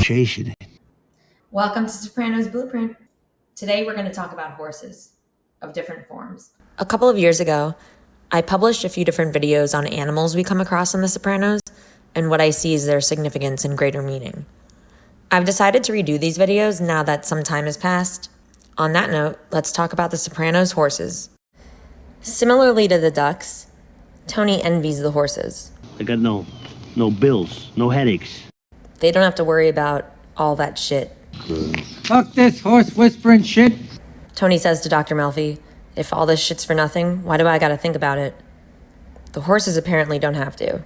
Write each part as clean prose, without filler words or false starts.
Chasing it. Welcome to Sopranos Blueprint. Today we're going to talk about horses of different forms. A couple of years ago, I published a few different videos on animals we come across in The Sopranos and what I see as their significance and greater meaning. I've decided to redo these videos now that some time has passed. On that note, let's talk about The Sopranos horses. Similarly to the ducks, Tony envies the horses. I got no bills, no headaches. They don't have to worry about all that shit. Fuck this horse whispering shit. Tony says to Dr. Ralphie, if all this shit's for nothing, why do I gotta think about it? The horses apparently don't have to.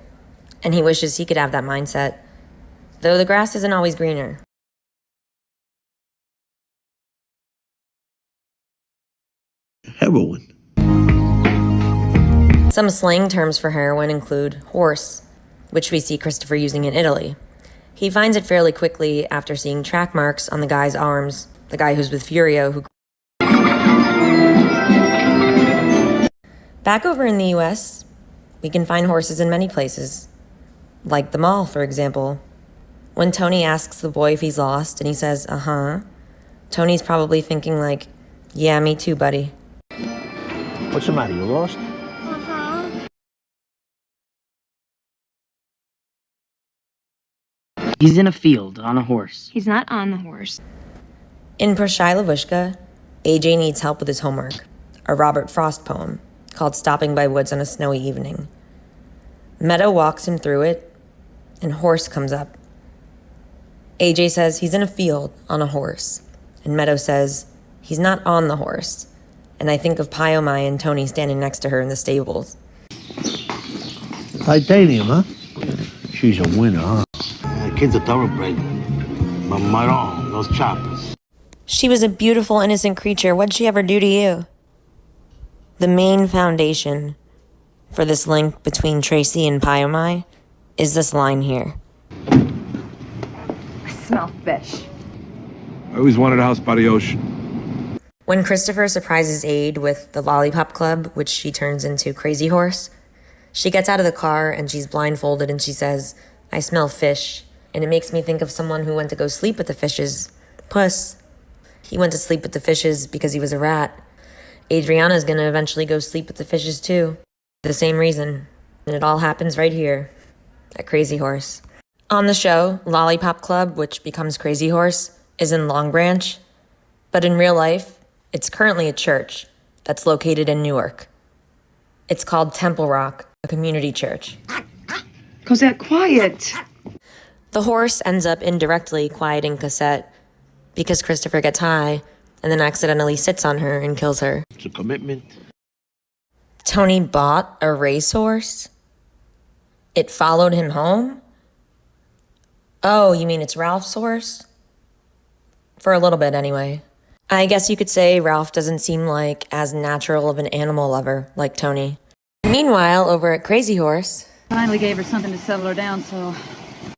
And he wishes he could have that mindset, though the grass isn't always greener. Heroin. Some slang terms for heroin include horse, which we see Christopher using in Italy. He finds it fairly quickly after seeing track marks on the guy's arms, the guy who's with Furio, who... Back over in the US, we can find horses in many places, like the mall, for example. When Tony asks the boy if he's lost and he says, uh-huh, Tony's probably thinking like, yeah, me too, buddy. What's the matter, you lost? He's in a field on a horse. He's not on the horse. In Proshai Lavushka, AJ needs help with his homework, a Robert Frost poem called Stopping by Woods on a Snowy Evening. Meadow walks him through it, and horse comes up. AJ says he's in a field on a horse, and Meadow says he's not on the horse, and I think of Pyomai and Tony standing next to her in the stables. Titanium, huh? She's a winner, huh? The kid's a thoroughbred. Maron, those choppers. She was a beautiful, innocent creature. What'd she ever do to you? The main foundation for this link between Tracy and Pyomai is this line here. I smell fish. I always wanted a house by the ocean. When Christopher surprises Aide with the Lollipop Club, which she turns into Crazy Horse, she gets out of the car and she's blindfolded and she says, I smell fish. And it makes me think of someone who went to go sleep with the fishes. Puss. He went to sleep with the fishes because he was a rat. Adriana's gonna eventually go sleep with the fishes too. For the same reason. And it all happens right here at Crazy Horse. On the show, Lollipop Club, which becomes Crazy Horse, is in Long Branch. But in real life, it's currently a church that's located in Newark. It's called Temple Rock, a community church. Cosette, quiet. The horse ends up indirectly quieting Cosette because Christopher gets high and then accidentally sits on her and kills her. It's a commitment. Tony bought a racehorse? It followed him home? Oh, you mean it's Ralph's horse? For a little bit, anyway. I guess you could say Ralph doesn't seem like as natural of an animal lover like Tony. Meanwhile, over at Crazy Horse... Finally gave her something to settle her down, so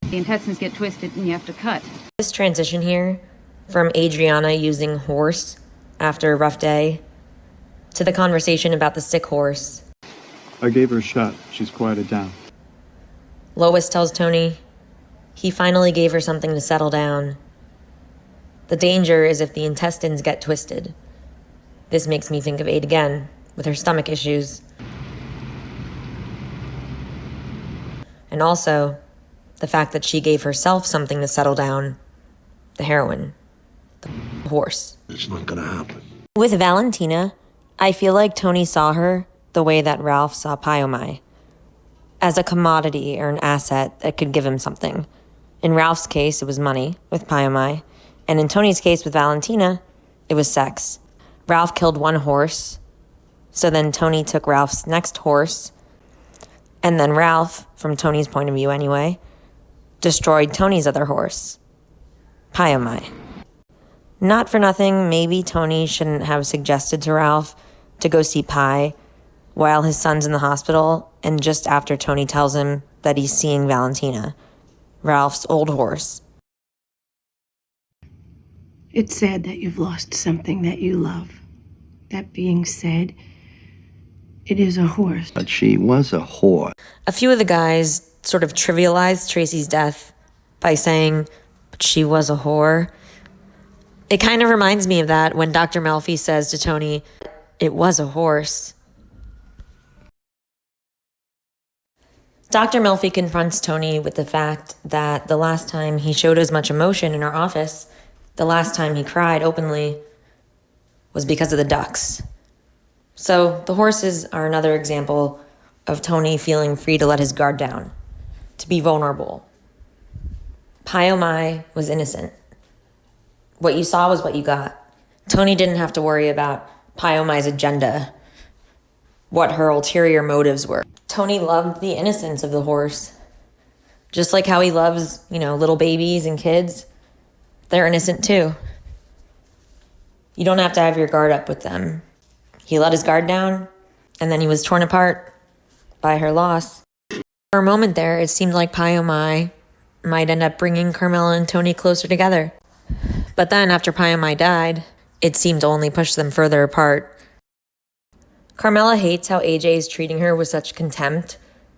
the intestines get twisted and you have to cut. This transition here, from Adriana using horse after a rough day, to the conversation about the sick horse. I gave her a shot. She's quieted down. Lois tells Tony he finally gave her something to settle down. The danger is if the intestines get twisted. This makes me think of Aid again, with her stomach issues. And also, the fact that she gave herself something to settle down. The heroin. The horse. It's not gonna happen. With Valentina, I feel like Tony saw her the way that Ralph saw Pyomai. As a commodity or an asset that could give him something. In Ralph's case, it was money, with Pyomai. And in Tony's case with Valentina, it was sex. Ralph killed one horse. So then Tony took Ralph's next horse. And then Ralph, from Tony's point of view anyway, destroyed Tony's other horse, Pyomai. Not for nothing, maybe Tony shouldn't have suggested to Ralph to go see Pie while his son's in the hospital and just after Tony tells him that he's seeing Valentina, Ralph's old horse. It's sad that you've lost something that you love. That being said, it is a horse. But she was a whore. A few of the guys sort of trivialized Tracy's death by saying, but she was a whore. It kind of reminds me of that when Dr. Melfi says to Tony, it was a horse. Dr. Melfi confronts Tony with the fact that the last time he showed as much emotion in our office, the last time he cried openly, was because of the ducks. So the horses are another example of Tony feeling free to let his guard down, to be vulnerable. Pai Mai was innocent. What you saw was what you got. Tony didn't have to worry about Pai Mai's agenda, what her ulterior motives were. Tony loved the innocence of the horse. Just like how he loves, little babies and kids. They're innocent too. You don't have to have your guard up with them. He let his guard down, and then he was torn apart by her loss. For a moment there, it seemed like Pai Mai might end up bringing Carmela and Tony closer together. But then, after Pai Mai died, it seemed to only push them further apart. Carmela hates how AJ is treating her with such contempt,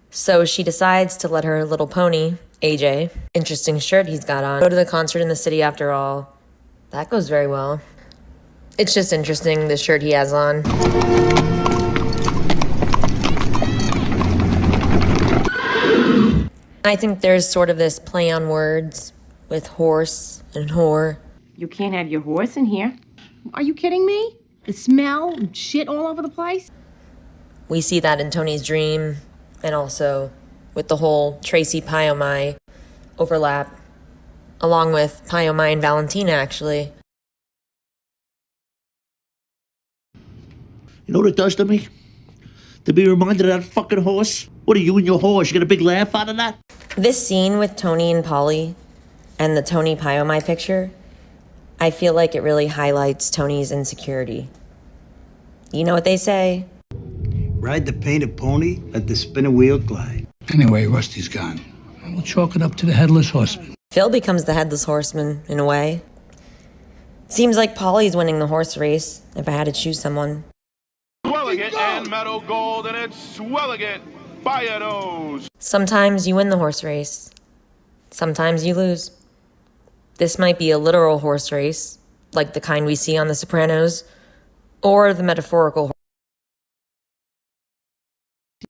so she decides to let her little pony, AJ, interesting shirt he's got on, go to the concert in the city after all. That goes very well. It's just interesting, the shirt he has on. I think there's sort of this play on words with horse and whore. You can't have your horse in here. Are you kidding me? The smell, shit all over the place. We see that in Tony's dream, and also with the whole Tracy Pai Mai overlap, along with Pai Mai and Valentina, actually. You know what it does to me? To be reminded of that fucking horse. What are you and your horse? You get a big laugh out of that? This scene with Tony and Polly and the Tony Pai Mai picture, I feel like it really highlights Tony's insecurity. You know what they say? Ride the painted pony, let the spinner wheel glide. Anyway, Rusty's gone. We'll chalk it up to the Headless Horseman. Phil becomes the Headless Horseman, in a way. Seems like Polly's winning the horse race, if I had to choose someone. Swelligate and Meadow Gold, and it's Swelligate by a nose. Sometimes you win the horse race. Sometimes you lose. This might be a literal horse race, like the kind we see on The Sopranos, or the metaphorical.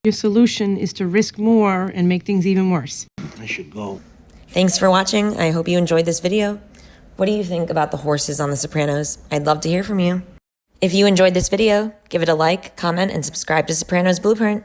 Your solution is to risk more and make things even worse. I should go. Thanks for watching. I hope you enjoyed this video. What do you think about the horses on The Sopranos? I'd love to hear from you. If you enjoyed this video, give it a like, comment, and subscribe to Sopranos Blueprint.